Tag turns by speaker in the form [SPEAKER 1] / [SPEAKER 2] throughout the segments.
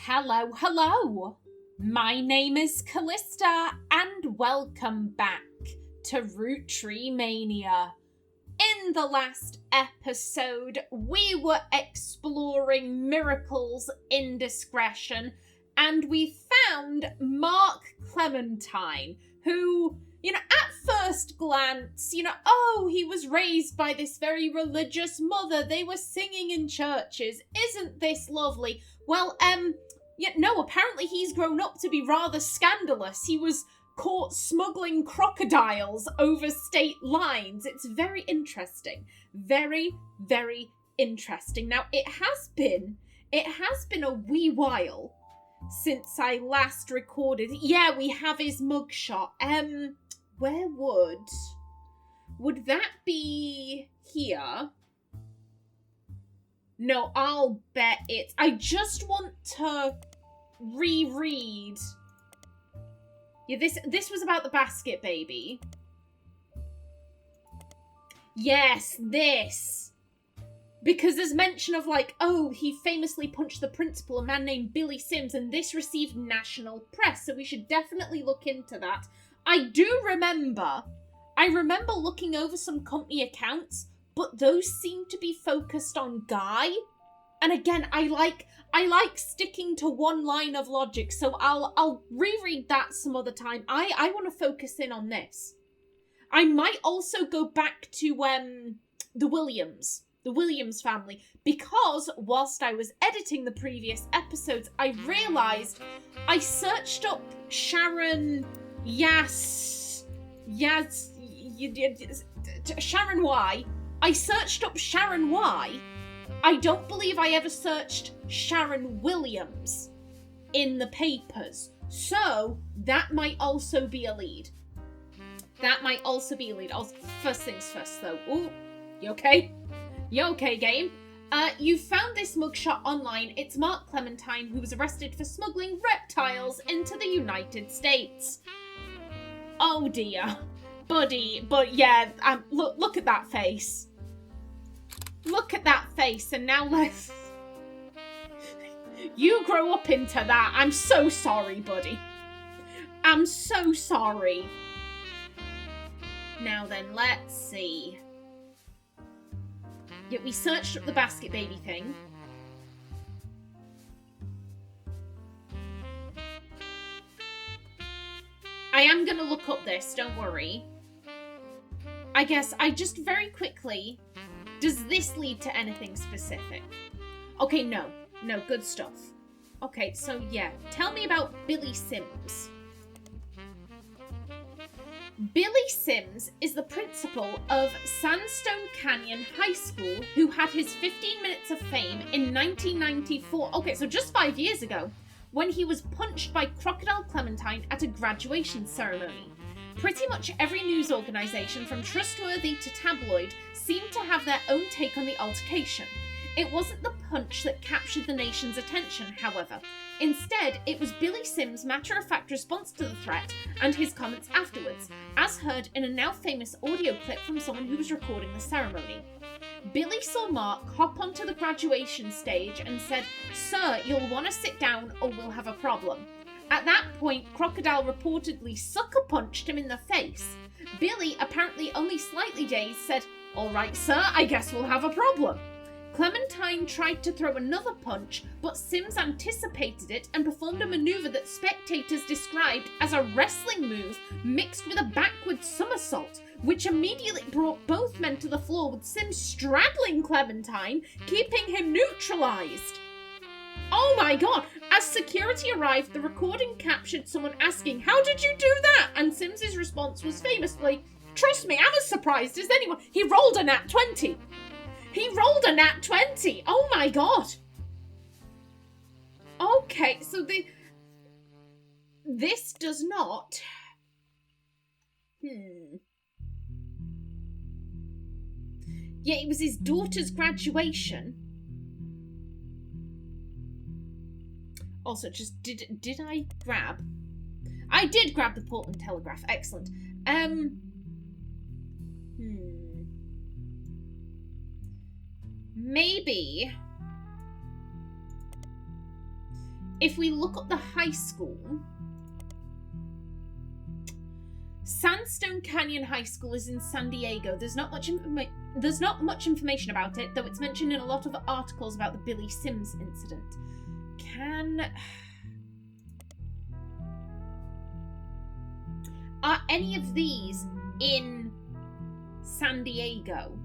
[SPEAKER 1] Hello, hello! My name is Callista, and welcome back to Roottreemania. In the last episode, we were exploring Miracle's indiscretion, and we found Mark Clementine, who, at first glance, oh, he was raised by this very religious mother. They were singing in churches. Isn't this lovely? Well, no, apparently he's grown up to be rather scandalous. He was caught smuggling crocodiles over state lines. It's very interesting. Very, very interesting. Now, it has been a wee while since I last recorded. Yeah, we have his mugshot. Where would that be here? No, I'll bet it's... I just want to reread. Yeah, this was about the basket baby. Yes, this. Because there's mention of he famously punched the principal, a man named Billy Sims, and this received national press, so we should definitely look into that. I remember looking over some company accounts, but those seem to be focused on Guy. And again, I like sticking to one line of logic, so I'll reread that some other time. I want to focus in on this. I might also go back to the Williams family, because whilst I was editing the previous episodes, I realised I searched up Sharon Y. I searched up Sharon Y. I don't believe I ever searched Sharon Williams in the papers. So, that might also be a lead. First things first, though. Ooh, you okay? You okay, game? You found this mugshot online. It's Mark Clementine, who was arrested for smuggling reptiles into the United States. Oh dear. Buddy, but yeah, look at that face. Look at that face, and now let's... You grow up into that. I'm so sorry, buddy. I'm so sorry. Now then, let's see. Yeah, we searched up the basket baby thing. I am going to look up this, don't worry. I guess I just very quickly... Does this lead to anything specific? Okay, no, good stuff. Okay, so yeah, tell me about Billy Sims. Billy Sims is the principal of Sandstone Canyon High School, who had his 15 minutes of fame in 1994. Okay, so just 5 years ago, when he was punched by Crocodile Clementine at a graduation ceremony. Pretty much every news organisation, from trustworthy to tabloid, seemed to have their own take on the altercation. It wasn't the punch that captured the nation's attention, however. Instead, it was Billy Sims' matter-of-fact response to the threat and his comments afterwards, as heard in a now famous audio clip from someone who was recording the ceremony. Billy saw Mark hop onto the graduation stage and said, "Sir, you'll want to sit down or we'll have a problem." At that point, Crocodile reportedly sucker punched him in the face. Billy, apparently only slightly dazed, said, "All right, sir, I guess we'll have a problem." Clementine tried to throw another punch, but Sims anticipated it and performed a maneuver that spectators described as a wrestling move mixed with a backward somersault, which immediately brought both men to the floor, with Sims straddling Clementine, keeping him neutralised. Oh my god! As security arrived, the recording captured someone asking, "How did you do that?" And Sims's response was famously, "Trust me, I'm as surprised as anyone." He rolled a nat 20. He rolled a nat 20. Oh my god. Okay, so this does not... Yeah, it was his daughter's graduation. Also, just did I grab? I did grab the Portland Telegraph. Excellent. Maybe if we look up the high school, Sandstone Canyon High School is in San Diego. There's not much information about it, though it's mentioned in a lot of articles about the Billy Sims incident. Are any of these in San Diego?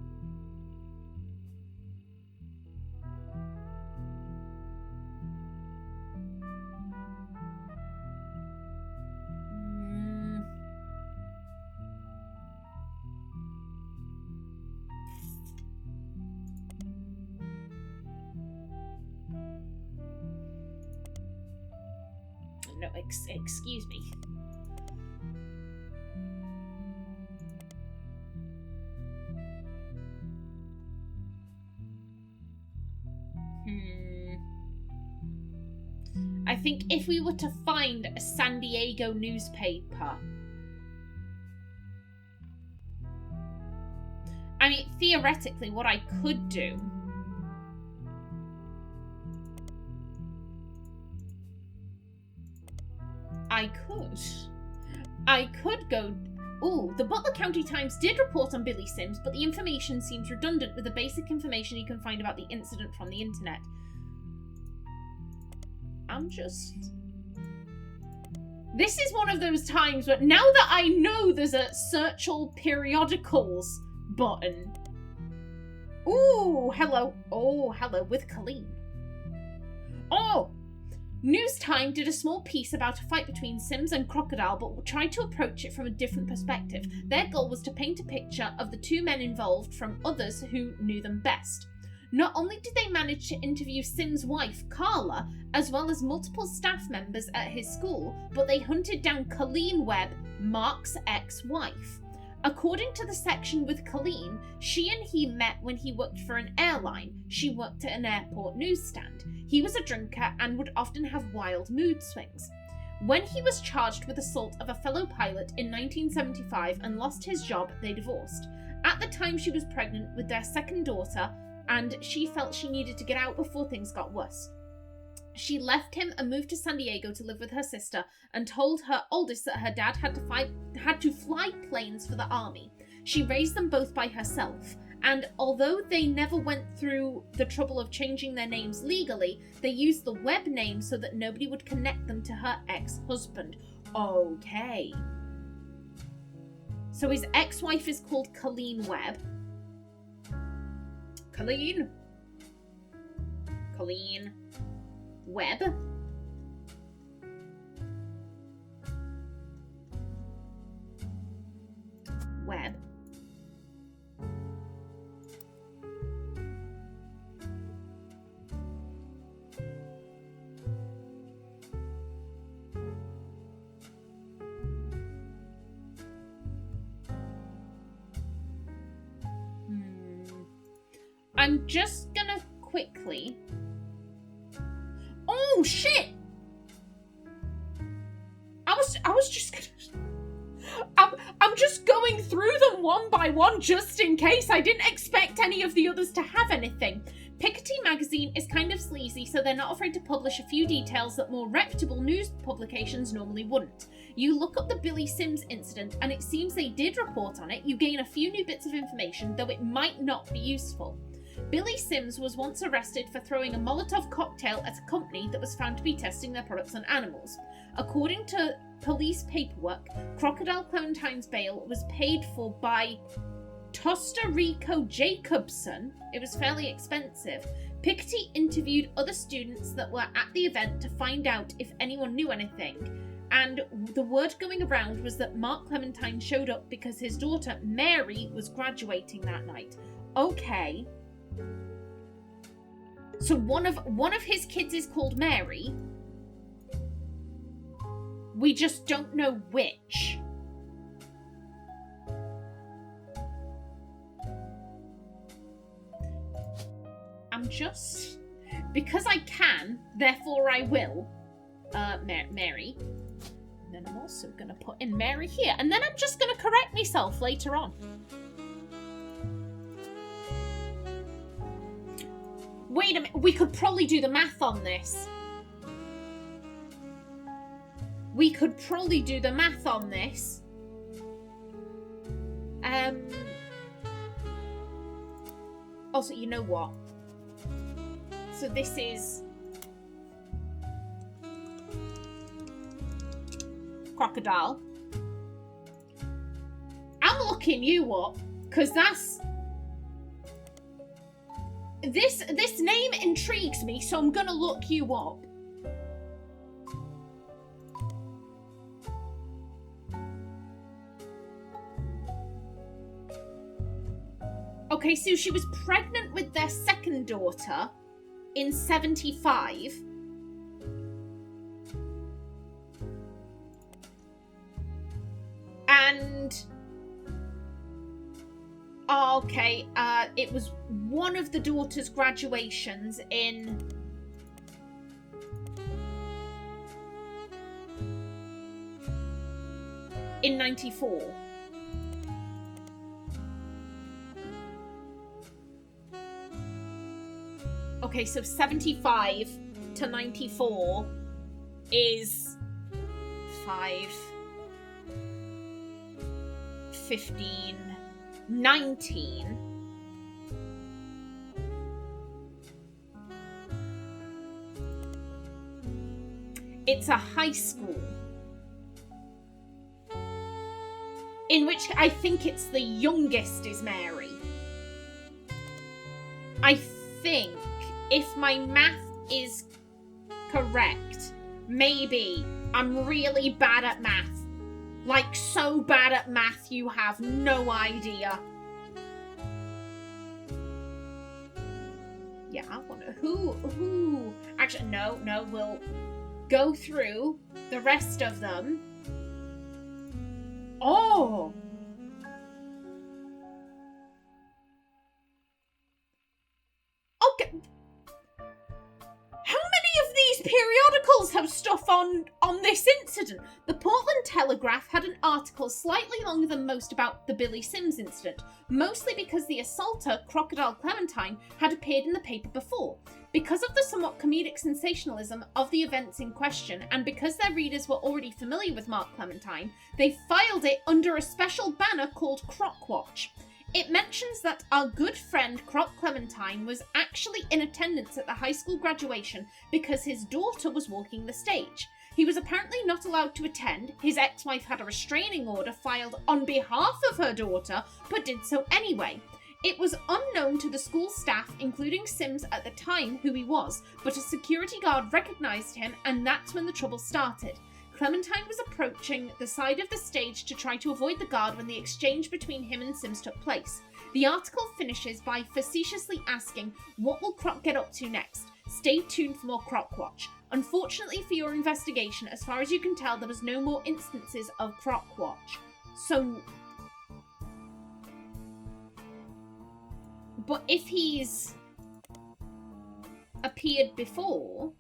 [SPEAKER 1] No, excuse me. I think if we were to find a San Diego newspaper, I mean, theoretically, what I could do I could go... Ooh, the Butler County Times did report on Billy Sims, but the information seems redundant with the basic information you can find about the incident from the internet. This is one of those times where, now that I know there's a search all periodicals button. Ooh, hello. Oh, hello, with Colleen. Oh! News Time did a small piece about a fight between Sims and Crocodile, but tried to approach it from a different perspective. Their goal was to paint a picture of the two men involved from others who knew them best. Not only did they manage to interview Sims' wife, Carla, as well as multiple staff members at his school, but they hunted down Colleen Webb, Mark's ex-wife. According to the section with Colleen, she and he met when he worked for an airline. She worked at an airport newsstand. He was a drinker and would often have wild mood swings. When he was charged with assault of a fellow pilot in 1975 and lost his job, they divorced. At the time, she was pregnant with their second daughter, and she felt she needed to get out before things got worse. She left him and moved to San Diego to live with her sister, and told her oldest that her dad had to fly planes for the army. She raised them both by herself, and although they never went through the trouble of changing their names legally, they used the Webb name so that nobody would connect them to her ex-husband. Okay. So his ex-wife is called Colleen Webb. Colleen Webb. I'm just gonna quickly... Oh, shit! I was just gonna... I'm just going through them one by one just in case. I didn't expect any of the others to have anything. Piketty magazine is kind of sleazy, so they're not afraid to publish a few details that more reputable news publications normally wouldn't. You look up the Billy Sims incident, and it seems they did report on it. You gain a few new bits of information, though it might not be useful. Billy Sims was once arrested for throwing a Molotov cocktail at a company that was found to be testing their products on animals. According to police paperwork, Crocodile Clementine's bail was paid for by Tosterico Jacobson. It was fairly expensive. Piketty interviewed other students that were at the event to find out if anyone knew anything. And the word going around was that Mark Clementine showed up because his daughter, Mary, was graduating that night. Okay. So one of his kids is called Mary. We just don't know which. I'm just... Because I can, therefore I will. Mary. And then I'm also going to put in Mary here. And then I'm just going to correct myself later on. Wait a minute, we could probably do the math on this. we could probably do the math on this. Also, you know what? So this is Crocodile. I'm looking you up because that's this name intrigues me, so I'm gonna look you up. Okay, so she was pregnant with their second daughter in 75. And okay, it was one of the daughter's graduations in 94. Okay, so 75 to 94 is 5, 15, 19. It's a high school. In which I think it's the youngest is Mary. I think, if my math is correct, maybe I'm really bad at math. Like, so bad at math you have no idea. Yeah, I wonder who... Actually, no, we'll go through the rest of them. Oh! Okay. How many of these periodicals have stuff on this incident? The Portland Telegraph had an article slightly longer than most about the Billy Sims incident, mostly because the assaulter, Crocodile Clementine, had appeared in the paper before. Because of the somewhat comedic sensationalism of the events in question, and because their readers were already familiar with Mark Clementine, they filed it under a special banner called Croc Watch. It mentions that our good friend Croc Clementine was actually in attendance at the high school graduation because his daughter was walking the stage. He was apparently not allowed to attend. His ex-wife had a restraining order filed on behalf of her daughter, but did so anyway. It was unknown to the school staff, including Sims at the time, who he was, but a security guard recognised him, and that's when the trouble started. Clementine was approaching the side of the stage to try to avoid the guard when the exchange between him and Sims took place. The article finishes by facetiously asking, "What will Croc get up to next? Stay tuned for more Croc Watch." Unfortunately for your investigation, as far as you can tell, there was no more instances of Croc Watch. So... But if he's appeared before...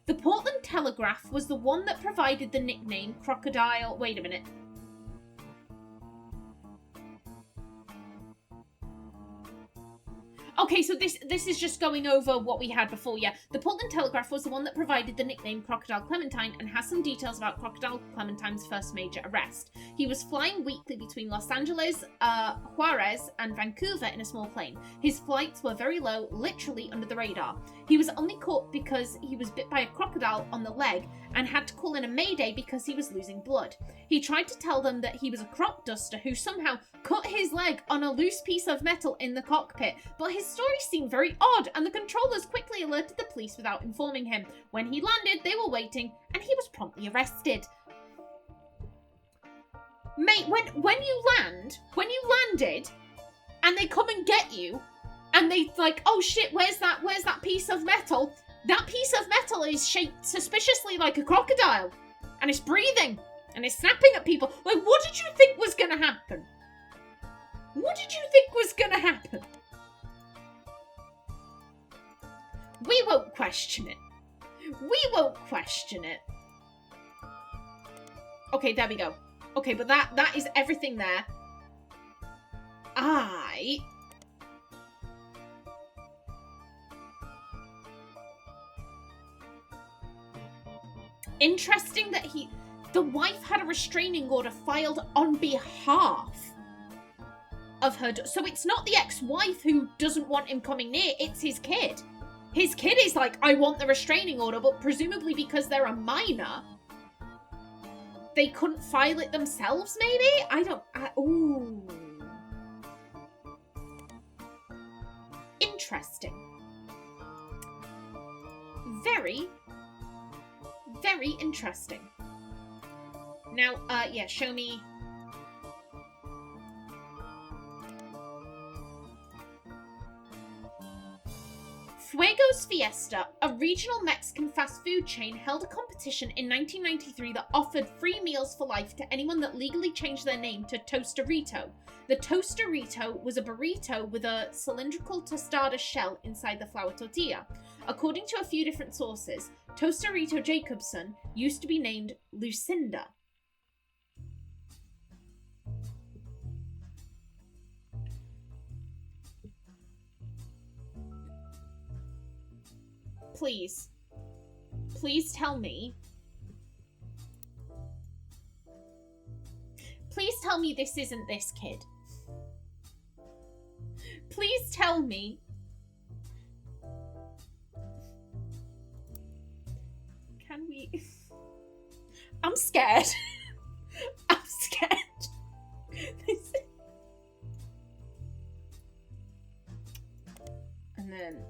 [SPEAKER 1] The Portland Telegraph was the one that provided the nickname Crocodile... Wait a minute. Okay, so this is just going over what we had before, yeah. The Portland Telegraph was the one that provided the nickname Crocodile Clementine and has some details about Crocodile Clementine's first major arrest. He was flying weekly between Los Angeles, Juarez, and Vancouver in a small plane. His flights were very low, literally under the radar. He was only caught because he was bit by a crocodile on the leg and had to call in a mayday because he was losing blood. He tried to tell them that he was a crop duster who somehow cut his leg on a loose piece of metal in the cockpit, but his story seemed very odd, and the controllers quickly alerted the police without informing him. When he landed, they were waiting, and he was promptly arrested. Mate, when you landed, and they come and get you, and they like, oh shit, where's that piece of metal? That piece of metal is shaped suspiciously like a crocodile, and it's breathing, and it's snapping at people. Like, what did you think was gonna happen? What did you think was gonna happen? We won't question it. We won't question it. Okay, there we go. Okay, but that is everything there. Interesting that the wife had a restraining order filed on behalf of her. So it's not the ex-wife who doesn't want him coming near, it's his kid. His kid is like, I want the restraining order, but presumably because they're a minor, they couldn't file it themselves, maybe? Ooh. Interesting. Very, very interesting. Now, yeah, show me. Fuego's Fiesta, a regional Mexican fast food chain, held a competition in 1993 that offered free meals for life to anyone that legally changed their name to Tostarito. The Tostarito was a burrito with a cylindrical tostada shell inside the flour tortilla. According to a few different sources, Tostarito Jacobson used to be named Lucinda. Please. Please tell me. Please tell me this isn't this kid. Please tell me. Can we... I'm scared. I'm scared. And then,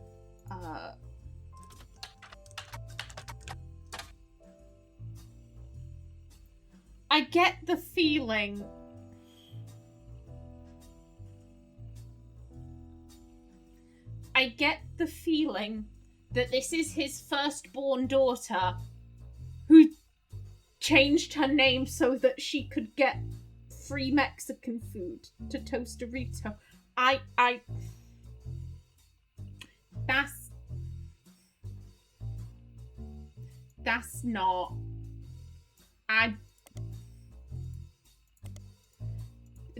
[SPEAKER 1] I get the feeling that this is his firstborn daughter who changed her name so that she could get free Mexican food to Tostarito. That's not...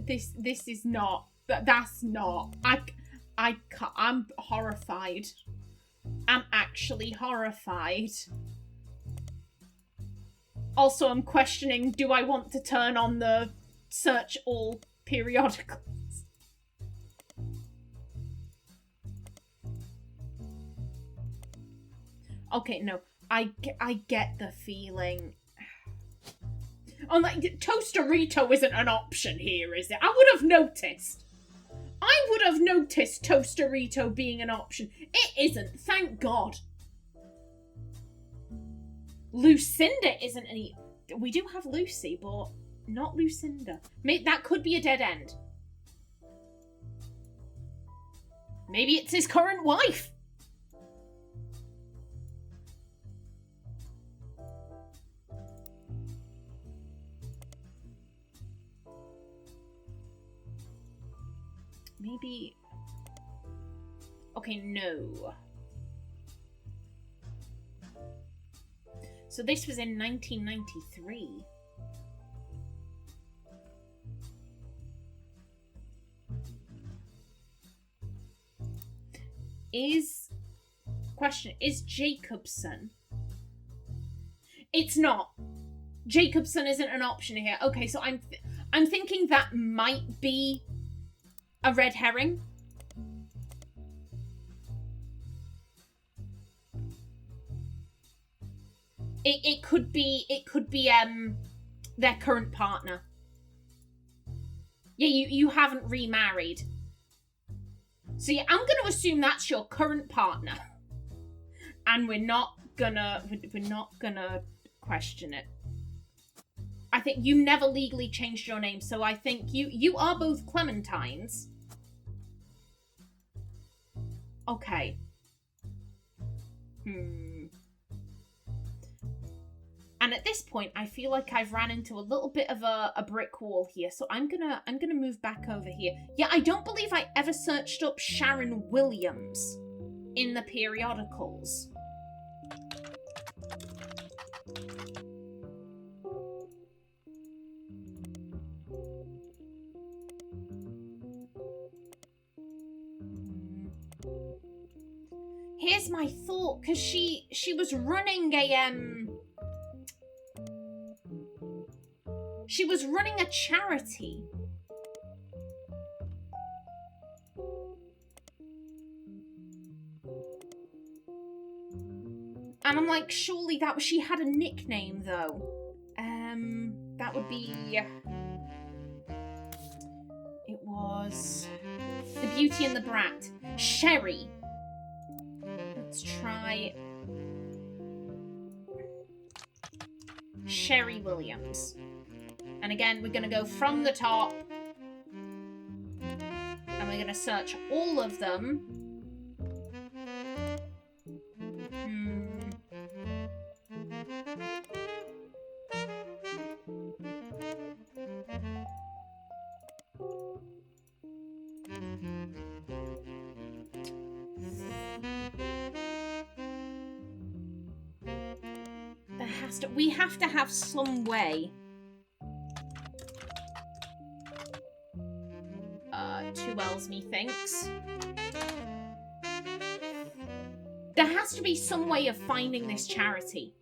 [SPEAKER 1] This is not... That's not... I'm horrified. I'm actually horrified. Also, I'm questioning, do I want to turn on the search all periodicals? Okay, no. I get the feeling... Oh, like, Tostarito isn't an option here, is it? I would have noticed. I would have noticed Tostarito being an option. It isn't, thank God. Lucinda isn't any... We do have Lucy, but not Lucinda. That could be a dead end. Maybe it's his current wife. Maybe... Okay, no. So this was in 1993. Is Jacobson? It's not. Jacobson isn't an option here. Okay, so I'm thinking that might be a red herring. It could be their current partner. Yeah, you haven't remarried. So yeah, I'm gonna assume that's your current partner. And we're not gonna question it. I think you never legally changed your name, so I think you are both Clementines. Okay. And at this point, I feel like I've ran into a little bit of a brick wall here, so I'm gonna move back over here. Yeah, I don't believe I ever searched up Sharon Williams in the periodicals. Here's my thought, because she was running a She was running a charity. And I'm like, surely that was, she had a nickname though. That would be, it was The Beauty and the Brat. Sherry. Let's try Sherry Williams. And again, we're going to go from the top. And we're going to search all of them. We have to have some way. 2 L's, methinks. There has to be some way of finding this charity.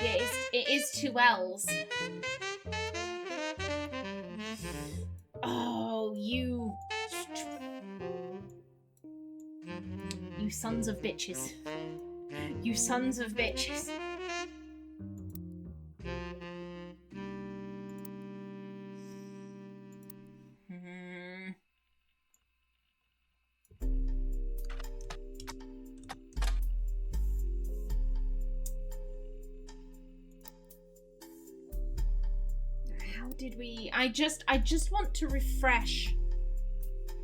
[SPEAKER 1] Yeah, it is 2 L's. Oh, you sons of bitches. You sons of bitches. Did we... I just want to refresh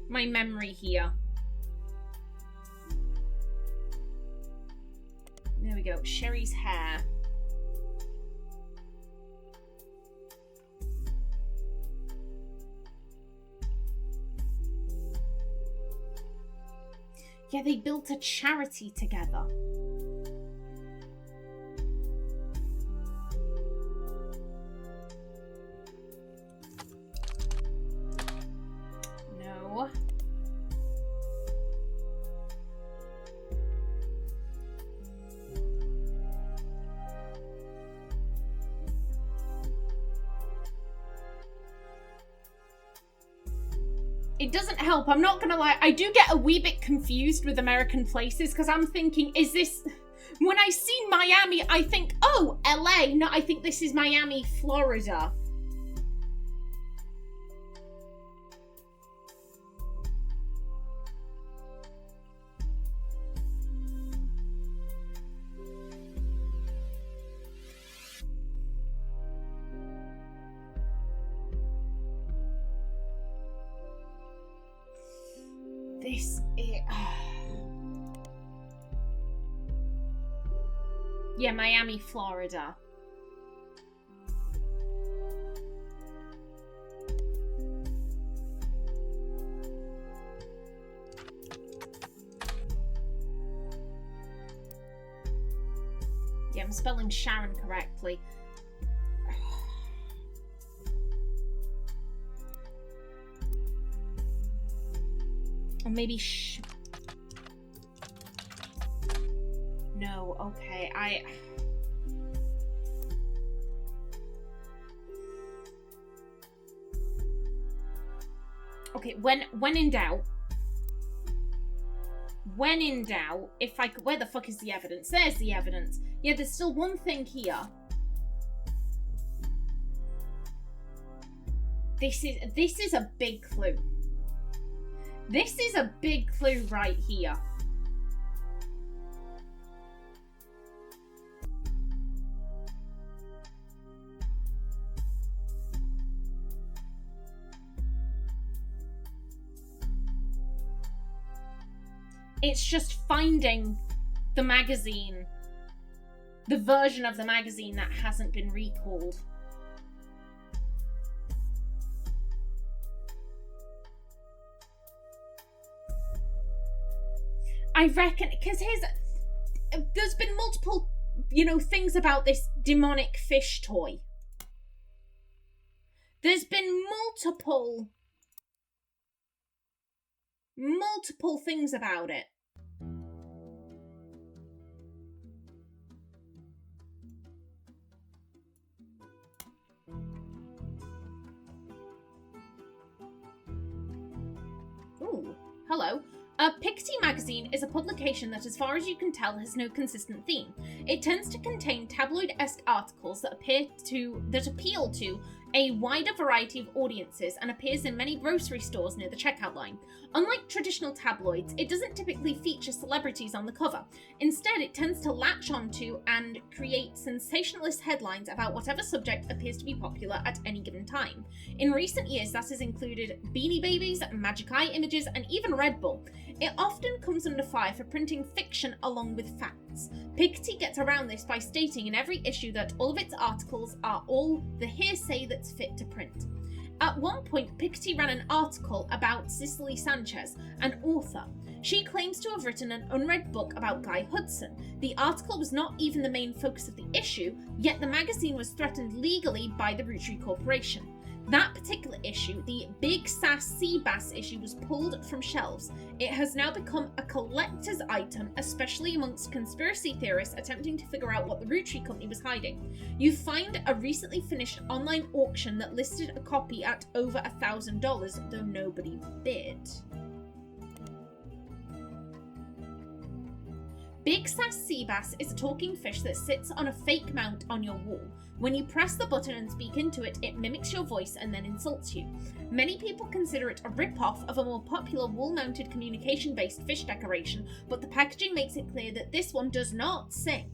[SPEAKER 1] my memory here. There we go. Sherry's hair. Yeah, they built a charity together. It doesn't help, I'm not gonna lie, I do get a wee bit confused with American places because I'm thinking, is this... When I see Miami, I think, oh, LA. No, I think this is Miami, Florida. This is... Yeah, Miami, Florida. Yeah, I'm spelling Sharon correctly. Or maybe no, okay, okay, when in doubt, if I could, where the fuck is the evidence? There's the evidence. Yeah, there's still one thing here. This is a big clue. This is a big clue right here. It's just finding the magazine, the version of the magazine that hasn't been recalled. I reckon, because there's been multiple, things about this demonic fish toy. There's been multiple multiple things about it. Ooh, hello. Picty magazine is a publication that, as far as you can tell, has no consistent theme. It tends to contain tabloid-esque articles that appeal to a wider variety of audiences and appears in many grocery stores near the checkout line. Unlike traditional tabloids, it doesn't typically feature celebrities on the cover. Instead, it tends to latch onto and create sensationalist headlines about whatever subject appears to be popular at any given time. In recent years, that has included Beanie Babies, Magic Eye images, and even Red Bull. It often comes under fire for printing fiction along with facts. Picty gets around this by stating in every issue that all of its articles are all the hearsay that's fit to print. At one point, Picty ran an article about Cicely Sanchez, an author. She claims to have written an unread book about Guy Hudson. The article was not even the main focus of the issue, yet the magazine was threatened legally by the Roottreemania Corporation. That particular issue, the Big Sass Sea Bass issue, was pulled from shelves. It has now become a collector's item, especially amongst conspiracy theorists attempting to figure out what the Roottreemania company was hiding. You find a recently finished online auction that listed a copy at over $1,000, though nobody bid. Big Sass Sea Bass is a talking fish that sits on a fake mount on your wall. When you press the button and speak into it, it mimics your voice and then insults you. Many people consider it a rip-off of a more popular wall-mounted communication-based fish decoration, but the packaging makes it clear that this one does not sing.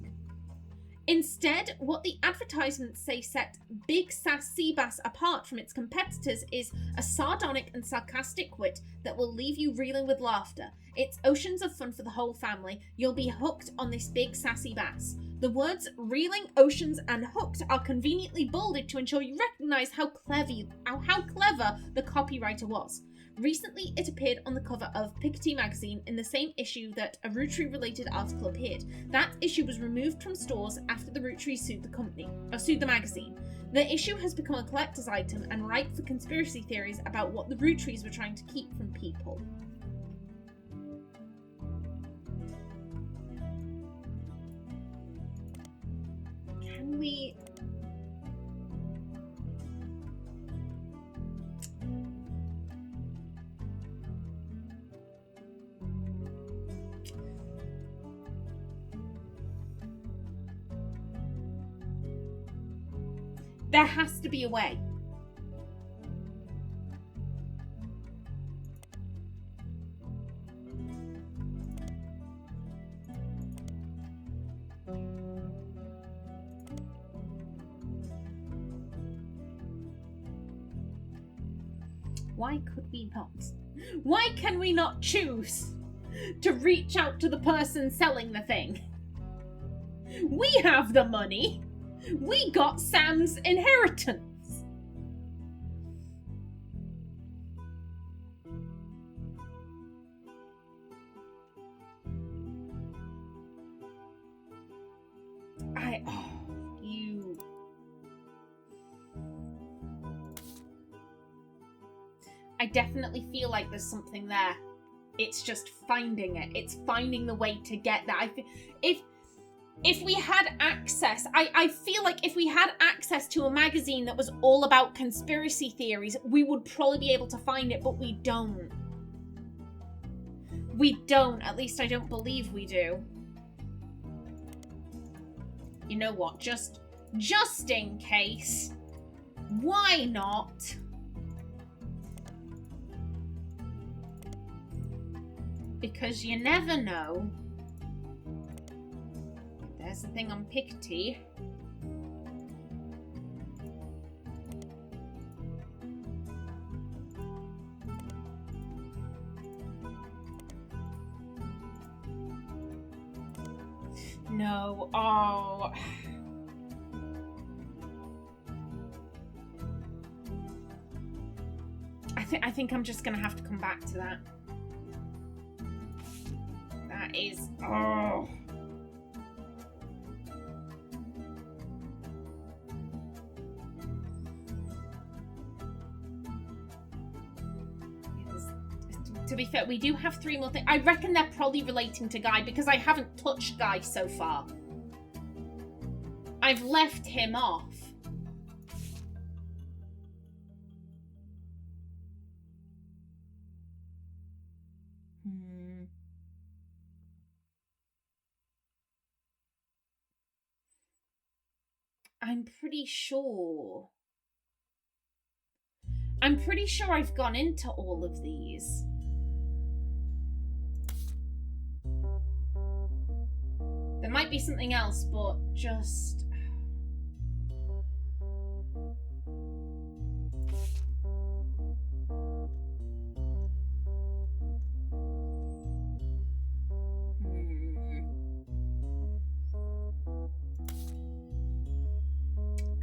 [SPEAKER 1] Instead, what the advertisements say set Big Sass Sea Bass apart from its competitors is a sardonic and sarcastic wit that will leave you reeling with laughter. It's oceans of fun for the whole family. You'll be hooked on this big sassy bass. The words reeling, oceans, and hooked are conveniently bolded to ensure you recognise how clever the copywriter was. Recently, it appeared on the cover of Picty magazine in the same issue that a Roottreemania-related article appeared. That issue was removed from stores after the Roottreemania sued the magazine. The issue has become a collector's item and ripe for conspiracy theories about what the Roottreemanias were trying to keep from people. Can we... There has to be a way. Why could we not? Why can we not choose to reach out to the person selling the thing? We have the money. We got Sam's inheritance. I definitely feel like there's something there. It's just finding it. It's finding the way to get that. If we had access, I feel like if we had access to a magazine that was all about conspiracy theories, we would probably be able to find it, but we don't. We don't. At least I don't believe we do. You know what? Just in case. Why not? Because you never know. There's the thing on Picty. No. Oh. I think I'm just gonna have to come back to that. That is... Oh. To be fair, we do have 3 more things. I reckon they're probably relating to Guy because I haven't touched Guy so far. I've left him off. I'm pretty sure I've gone into all of these. There might be something else, but just...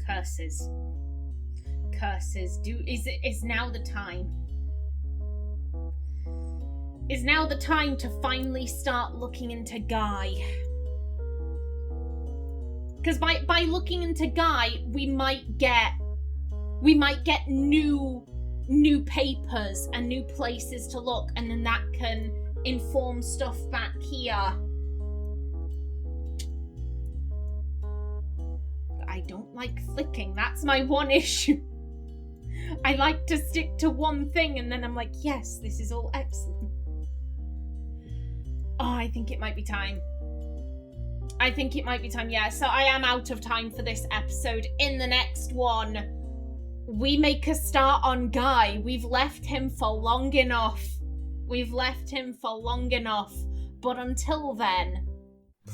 [SPEAKER 1] Curses. Curses. Is now the time. Is now the time to finally start looking into Guy. Because by looking into Guy, we might get new papers and new places to look, and then that can inform stuff back here. I don't like flicking. That's my one issue. I like to stick to one thing and then I'm like, yes, this is all excellent. Oh, I think it might be time. Yeah, so I am out of time for this episode. In the next one, we make a start on Guy. We've left him for long enough. But until then,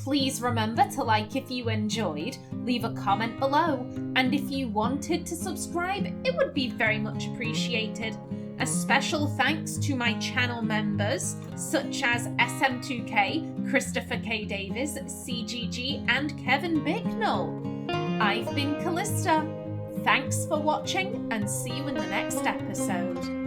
[SPEAKER 1] please remember to like if you enjoyed, leave a comment below, and if you wanted to subscribe, it would be very much appreciated. A special thanks to my channel members, such as SM2K, Christopher K. Davis, CGG, and Kevin Bicknell. I've been Callista. Thanks for watching, and see you in the next episode.